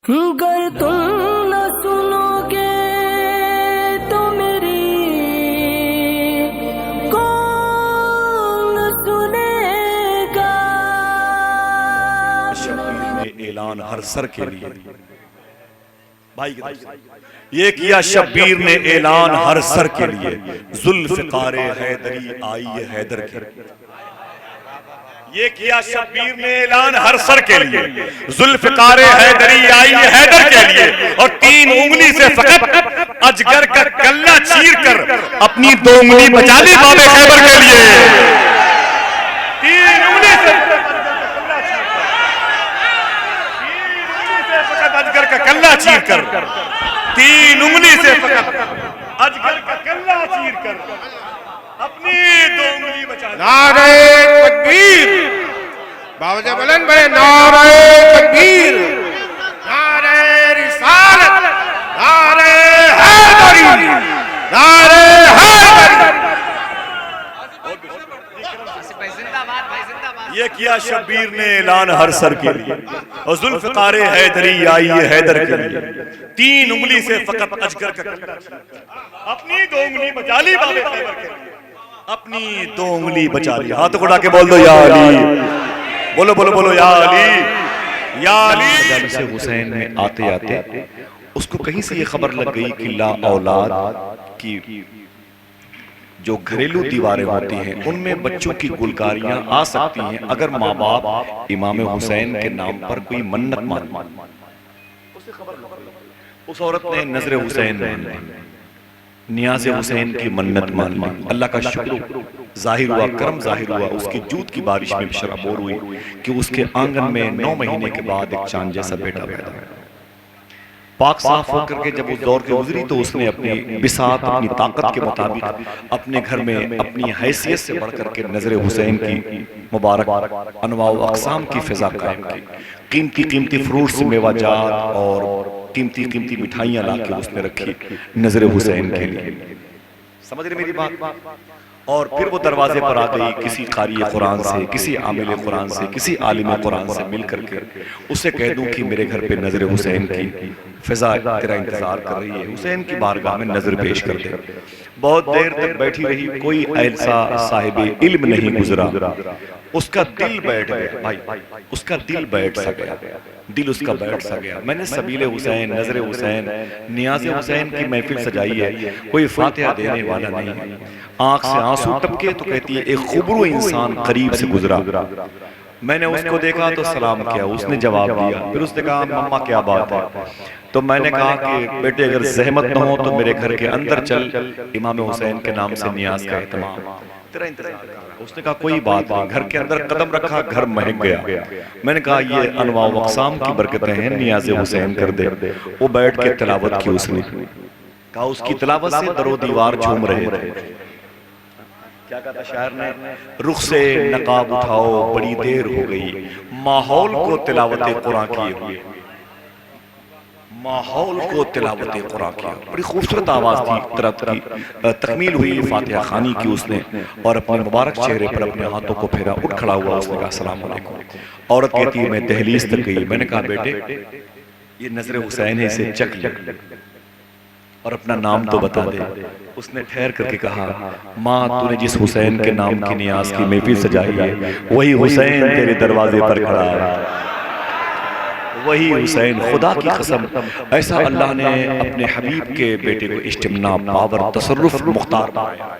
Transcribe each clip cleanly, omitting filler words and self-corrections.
گر تم نہ سنو گے تو میری کون سنے گا؟ شبیر نے اعلان ہر سر کے لیے بھائی یہ کیا شبیر نے اعلان ہر سر کے لیے، ذوالفقار حیدری آئی ہے حیدر کے یہ کیا شبیر نے اعلان ہر سر کے لیے، ذوالفقار حیدری آئی ہے حیدر کے لیے، اور 3 انگلی سے فقط اجگر کا کلہ چیر کر اپنی 2 انگلی بچا لی باب خیبر کے لیے۔ 3 انگلی سے اجگر کا کلہ چیر کر 3 انگلی سے فقط اجگر کا کلہ چیر کر اپنی 2 انگلی بچا لی۔ نعرہ تکبیر، باوجہ بلند بڑے نعرہ تکبیر، نعرہ رسالت، نعرہ حیدری، نعرہ حیدری۔ یہ کیا شبیر نے اعلان ہر سر کے لیے، اور ذوالفقار حیدری آئی ہے حیدر کے لیے، 3 انگلی سے فقط اجگر کا کلہ اپنی 2 انگلی بچا لی باب خیبر کے لیے، اپنی 2 انگلی بچا لی۔ ہاتھ اٹھا کے بول دو یا علی، بولو بولو بولو یا علی یا علی۔ مجالس حسین میں آتے آتے اس کو کہیں سے یہ خبر لگ گئی کہ لا اولاد کی جو گھریلو دیواریں ہوتی ہیں ان میں بچوں کی گلکاریاں آ سکتی ہیں اگر ماں باپ امام حسین کے نام پر کوئی منت مان۔ اس عورت نے نظر حسین مان لی، نیاز حسین کی منت مان لی۔ اللہ کا شکر ظاہر ہوا، کرم ظاہر ہوا، اس کی جود کی بارش میں شرابور ہوئی کہ اس کے آنگن میں 9 مہینے کے بعد ایک چاند جیسا بیٹا پیدا ہوا۔ پاک صاف ہو کر کے جب اس دور کے گزری تو اس نے اپنی بساط، اپنی طاقت کے مطابق اپنے گھر میں اپنی حیثیت سے بڑھ کر کے نظر حسین کی مبارک انواع و اقسام کی فضا قائم کی۔ قیمتی قیمتی فروٹس، میوہ جات اور قیمتی قیمتی مٹھائیاں لا کے اس نے رکھی نظر حسین کے لیے۔ سمجھ رہے میری بات؟ اور پھر وہ دروازے پر آ گئی کسی قاری قرآن سے، کسی عامل قرآن سے، کسی عالم قرآن سے مل کر کے اسے کہہ دوں کہ میرے گھر پہ نظر حسین کی فضا تیرا انتظار کر رہی ہے، حسین کی بارگاہ میں نظر پیش کر دے۔ بہت دیر تک بیٹھی رہی، کوئی ایسا صاحب علم نہیں گزرا۔ اس کا دل بیٹھ گیا بھائی، اس کا دل بیٹھ سا گیا، دل اس کا بیٹھ سا گیا۔ میں نے سبیل حسین، نظر حسین، نیاز حسین کی محفل سجائی ہے، کوئی فاتحہ دینے والا نہیں ہے۔ آنکھ سے آنسو ٹپکے تو کہتی ہے ایک خبرو انسان قریب سے گزرا۔ میں نے اس کو دیکھا تو سلام کیا، اس نے جواب دیا، پھر اس نے کہا مما کیا بات ہے؟ تو میں نے کہا کہ بیٹے اگر زحمت نہ ہو تو میرے گھر کے اندر چل، امام حسین کے نام سے نیاز کا اہتمام تیرا انتظار کر رہا ہے۔ اس نے کہا کوئی بات نہیں۔ گھر کے اندر قدم رکھا، گھر مہک گیا۔ میں نے کہا یہ انواع و اقسام کی برکتیں ہیں، نیاز حسین کر دے۔ وہ بیٹھ کے تلاوت کی، اس نے کہا اس کی تلاوت سے در و دیوار جھوم رہے تھے۔ کیا کہا شاعر نے؟ رخ سے نقاب اٹھاؤ بڑی دیر ہو گئی، ماحول کو تلاوت قرآن کیے ہوئے، ماحول کو تلاوت قرآن کیا۔ بڑی خوبصورت آواز تھی، طرح کی تکمیل ہوئی فاتحہ خانی کی اس نے، اور اپنے مبارک چہرے پر اپنے ہاتھوں کو پھیرا، اٹھ کھڑا ہوا، اس نے کہا السلام علیکم۔ عورت کہتی ہے میں دہلیز تک گئی، میں نے کہا بیٹے یہ نظر حسین ہے، اسے چک لے اور اپنا نام تو بتا دے۔ اس نے ٹھہر کر کے کہا ماں تو نے جس حسین کے نام کی نیاز کی محفل سجائی ہے وہی حسین تیرے دروازے پر کھڑا ہے، وہی حسین۔ خدا کی قسم ایسا اللہ نے اپنے حبیب کے بیٹے کو اجتماع، پاور، تصرف مختار بنایا۔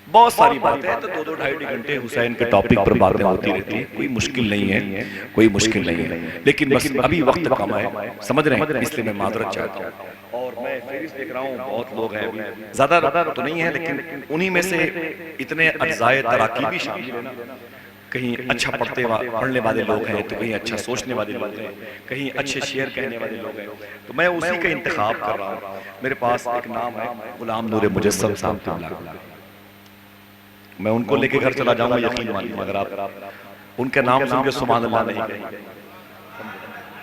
بہت ساری باتیں ہیں تو 2-2 گھنٹے حسین کے ٹاپک پر باتیں ہوتی رہتی ہیں، کوئی مشکل نہیں ہے، کوئی مشکل نہیں ہے، لیکن بس ابھی وقت کم ہے، سمجھ رہے ہیں، اس لیے میں معذرت چاہتا ہوں۔ اور میں فہرست دیکھ رہا ہوں بہت لوگ ہیں، زیادہ تو نہیں ہے لیکن انہی میں سے اتنے اجزائے تراکیبی شامل ہیں، کہیں اچھا پڑھنے والے لوگ ہیں تو کہیں اچھا سوچنے والے لوگ ہیں، کہیں اچھے شعر کہنے والے لوگ ہیں، تو میں اسی کا انتخاب کر رہا ہوں۔ میرے پاس ایک نام ہے غلام نور مجسم صاحب قبلہ، میں ان کو لے کے گھر چلا جاؤں گا، یقین مانیے اگر آپ ان کے نام سن کے سبحان اللہ نہیں کہیں گے۔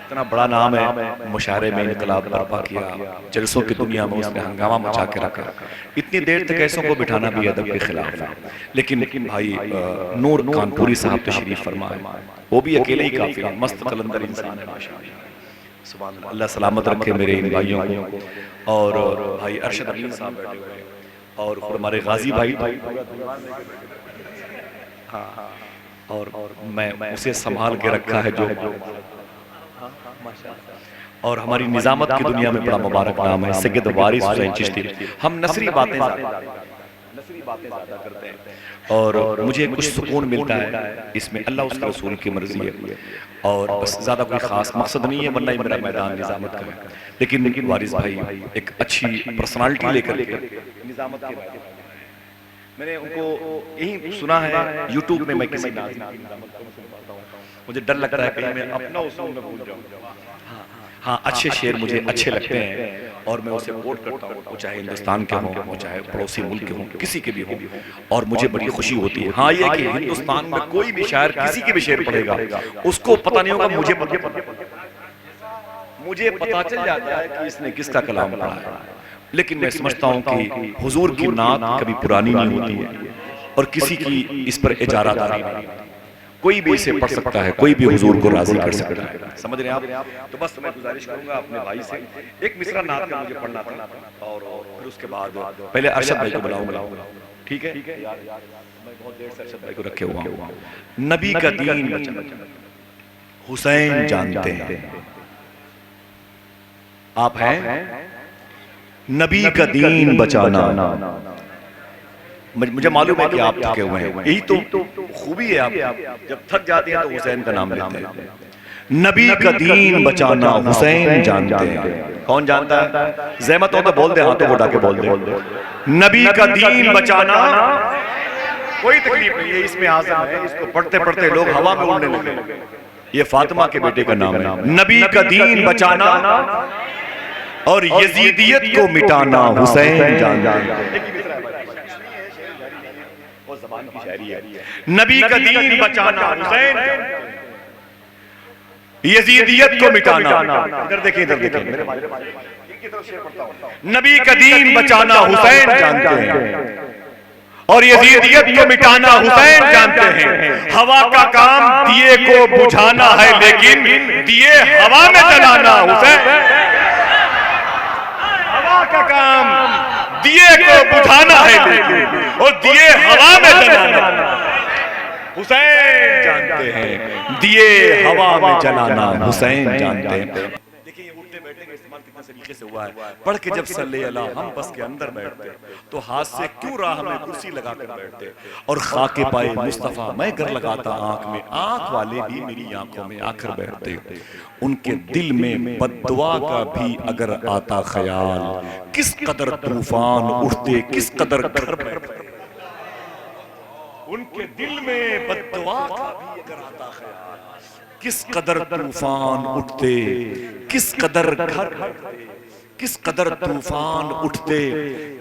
اتنا بڑا نام ہے، مشاعرے میں انقلاب برپا کیا، جلسوں کی دنیا میں اس نے ہنگامہ مچا کے رکھا۔ اتنی دیر تک ایسوں کو بٹھانا بھی ادب کے خلاف ہے، لیکن بھائی نور کانپوری صاحب تشریف فرمائے، وہ بھی اکیلے ہی کافی ہے، مست قلندر انسان ہے ماشاءاللہ۔ سبحان اللہ، اللہ سلامت رکھے میرے ان بھائیوں کو، اور بھائی ارشد امین صاحب بیٹھے ہوئے ہیں، اور ہمارے غازی بھائی، اور میں اسے سنبھال کے رکھا ہے جو، اور ہماری نظامت کی دنیا میں بڑا مبارک نام ہے سید وارث حسین چشتی۔ ہم نثری باتیں زیادہ کرتے ہیں اور مجھے کچھ سکون ملتا ہے اس میں، اللہ اس کے رسول کی مرضی ہے، اور بس زیادہ کوئی خاص مقصد نہیں ہے، ورنہ میرا میدان نظامت کا ہے، لیکن وارث بھائی ایک اچھی پرسنالٹی لے کر کے نظامت کے بارے میں نے ان کو یہی سنا ہے یوٹیوب میں، میں کسی ناظرین کی نظامت کو سنتا ہوں، مجھے ڈر لگتا ہے کہ میں اپنا اصول نہ بھول جاؤں۔ ہاں اچھے شعر مجھے اچھے لگتے ہیں اور میں اسے کوٹ کرتا ہوں، وہ چاہے ہندوستان کے ہوں، وہ چاہے پڑوسی ملک کے ہوں، کسی کے بھی ہوں، اور مجھے بڑی خوشی ہوتی ہے۔ ہاں یہ کہ ہندوستان میں کوئی بھی شاعر کسی کے بھی شعر پڑھے گا، اس کو پتہ نہیں ہوگا، مجھے پتہ چل جاتا ہے کہ اس نے کس کا کلام پڑھا ہے، لیکن میں سمجھتا ہوں کہ حضور کی نعت کبھی پرانی نہیں ہوتی ہے اور کسی کی اس پر اجارہ داری نہیں ہوتی، کوئی بھی اسے پڑھ سکتا ہے، کوئی بھی حضور کو راضی کر سکتا ہے، سمجھ رہے ہیں آپ؟ تو بس میں گزارش کروں گا اپنے بھائی سے، ایک مصرع نعت کا مجھے پڑھنا تھا، اور پھر اس کے بعد پہلے ارشد بھائی کو بلاؤں گا، ٹھیک ہے؟ میں بہت دیر سے ارشد بھائی کو رکھے ہوا ہوں۔ نبی کا دین حسین جانتے ہیں، آپ ہیں نبی کا دین بچانا، مجھے معلوم ہے کہ آپ تھکے ہوئے ہیں، یہی تو خوبی ہے، آپ جب تھک جاتے ہیں تو حسین کا نام لیتے ہیں۔ نبی کا دین بچانا حسین جانتے ہیں، کون جانتا ہے؟ زحمت ہو تو بول دے، ہاتھوں کو اٹھا کے بول دے، نبی کا دین بچانا، کوئی تکلیف نہیں ہے، اس میں آزم ہے، اس کو پڑھتے پڑھتے لوگ ہوا میں اڑنے لگے، یہ فاطمہ کے بیٹے کا نام ہے۔ نبی کا دین بچانا اور یزیدیت کو مٹانا حسین جانتے ہیں، نبی کا دین بچانا حسین، یزیدیت کو مٹانا، ادھر دیکھیں ادھر دیکھیں، نبی کا دین بچانا حسین جانتے ہیں اور یزیدیت کو مٹانا حسین جانتے ہیں، ہوا کا کام دیے کو بجھانا ہے لیکن دیے ہوا میں جلانا حسین، ہوا کا کام دیے کو بجھانا ہے لیکن اور دیے ہوا میں جلانا حسین جانتے ہیں، دیے ہوا میں جلانا حسین جانتے ہیں۔ دیکھیں یہ اٹھتے بیٹھنے کا استعمال کتنا طریقے سے ہوا ہے، پڑھ کے جب صلی اللہ ہم بس کے اندر بیٹھتے تو ہاتھ سے کیوں راہ میں کرسی لگا کر بیٹھتے، اور خاک پائے مصطفیٰ میں گر لگاتا آنکھ میں، آنکھ والے بھی میری آنکھوں میں آ کر بیٹھتے، ان کے دل میں بد دعا کا بھی اگر آتا خیال، کس قدر طوفان اٹھتے، کس قدر گھر بیٹھتے، ان کے دل میں بد دعا کا بھی اگر آتا خیال، کس قدر طوفان اٹھتے، کس قدر گھر بیٹھتے، کس قدر طوفان اٹھتے،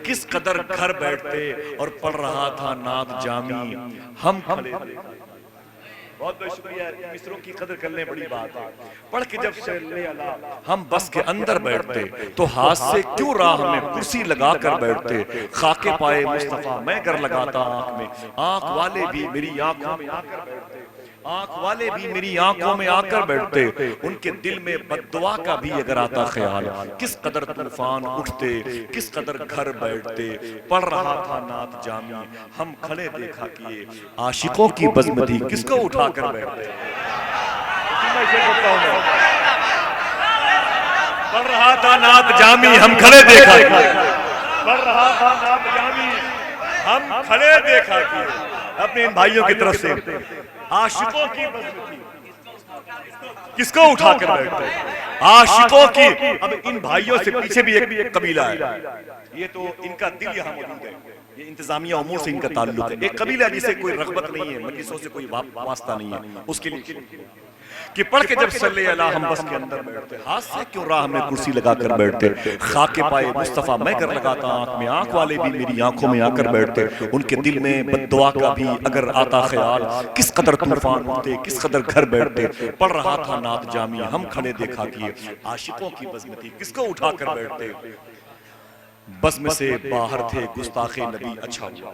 کس قدر گھر بیٹھتے، اور پڑھ رہا تھا نعت جامی ہم کھڑے تھے۔ بہت بہت شکریہ، مصروں کی قدر کرنے بڑی بات ہے، پڑھ کے جب صلی اللہ ہم بس کے اندر بیٹھتے تو ہاتھ سے کیوں راہ میں کرسی لگا کر بیٹھتے، خاک پائے مصطفیٰ میں گر لگاتا آنکھ میں، آنکھ والے بھی میری آنکھوں میں آ کر بیٹھتے، آنکھ والے بھی میری آنکھوں میں آ کر بیٹھتے، ان کے دل میں بد دعا کا بھی اگر آتا خیال، کس قدر طوفان اٹھتے، کس قدر گھر بیٹھتے، پڑھ رہا تھا نعت جامی ہم کھڑے دیکھا کیے، عاشقوں کی بزم تھی کس کو اٹھا کر بیٹھتے، پڑھ رہا تھا نعت جامی ہم کھڑے دیکھا کیے، پڑھ رہا تھا نعت جامی ہم کھڑے دیکھا کیے، اپنے ان بھائیوں کی طرف سے عاشقوں کی بزم تھی کس کو اٹھا کر بیٹھتے، عاشقوں کی، اب ان بھائیوں سے پیچھے بھی ایک قبیلہ ہے، یہ تو ان کا دل یہاں موجود ہے، یہ انتظامیہ امور سے ان کا تعلق ہے، ایک قبیلہ جسے کوئی رغبت نہیں ہے، مجلسوں سے کوئی واسطہ نہیں ہے، اس کے لیے کہ پڑھ کے جب صلی اللہ ہم بس کے اندر بیٹھتے، ہاتھ سے کیوں راہ میں کرسی لگا کر بیٹھتے، خاک پائے مصطفیٰ میں گر لگاتا آنکھ میں، آنکھ والے بھی میری آنکھوں میں آ کر بیٹھتے، ان کے دل میں بد دعا کا بھی اگر آتا خیال، کس قدر طوفان اٹھتے، کس قدر گھر بیٹھتے، پڑھ رہا تھا نعت جامی ہم کھڑے دیکھا کیے، عاشقوں کی بزم تھی کس کو اٹھا کر بیٹھتے، بزم سے باہر تھے گستاخ نبی اچھا ہوا،